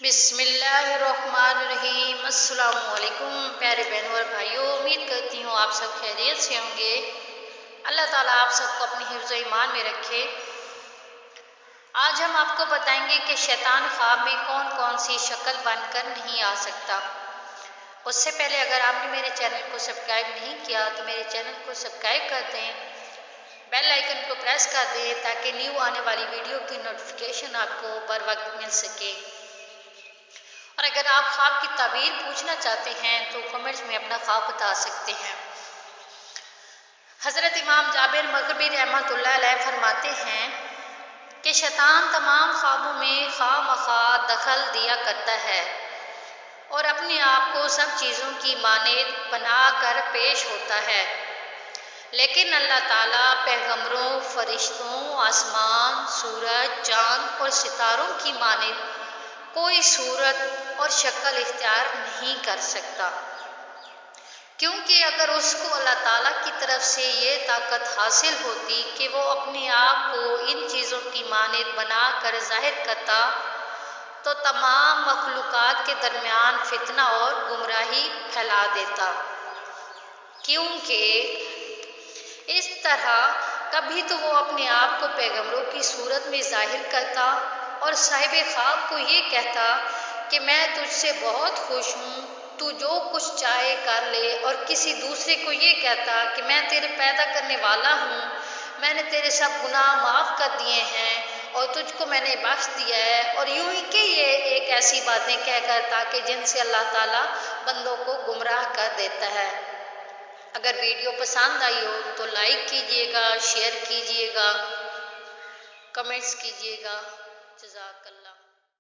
बिस्मिल्लाहिर्रहमानिर्रहीम। अस्सलाम वालेकुम प्यारे बहनों और भाइयों, उम्मीद करती हूँ आप सब खैरियत से होंगे। अल्लाह ताला आप सबको अपनी हिफ्ज़ ईमान में रखे। आज हम आपको बताएंगे कि शैतान ख्वाब में कौन कौन सी शक्ल बनकर नहीं आ सकता। उससे पहले अगर आपने मेरे चैनल को सब्सक्राइब नहीं किया तो मेरे चैनल को सब्सक्राइब कर दें, बेल आइकन को प्रेस कर दें ताकि न्यू आने वाली वीडियो की नोटिफिकेशन आपको बर वक्त मिल सके। और अगर आप ख्वाब की ताबीर पूछना चाहते हैं तो कमेंट्स में अपना ख्वाब बता सकते हैं। हज़रत इमाम जाबिर मग़रिबी रहमतुल्लाह अलैह फरमाते हैं कि शैतान तमाम ख्वाबों में खामखा दखल दिया करता है और अपने आप को सब चीज़ों की मानेद बना कर पेश होता है, लेकिन अल्लाह ताला पैगंबरों, फरिश्तों, आसमान, सूरज, चाँद और सितारों की मानेद कोई सूरत और शक्ल इख्तियार नहीं कर सकता, क्योंकि अगर उसको अल्लाह ताला की तरफ से ये ताकत हासिल होती कि वो अपने आप को इन चीज़ों की मानिद बना कर जाहिर करता तो तमाम मखलूक़ात के दरमियान फितना और गुमराही फैला देता, क्योंकि इस तरह कभी तो वो अपने आप को पैगंबरों की सूरत में जाहिर करता और साहिब ख्वाब को ये कहता कि मैं तुझसे बहुत खुश हूँ, तू जो कुछ चाहे कर ले, और किसी दूसरे को ये कहता कि मैं तेरे पैदा करने वाला हूँ, मैंने तेरे सब गुनाह माफ़ कर दिए हैं और तुझको मैंने बख्श दिया है, और यूं ही कि ये एक ऐसी बातें कह करता कि जिनसे अल्लाह ताला बंदों को गुमराह कर देता है। अगर वीडियो पसंद आई हो तो लाइक कीजिएगा, शेयर कीजिएगा, कमेंट्स कीजिएगा। जज़ाकल्लाह।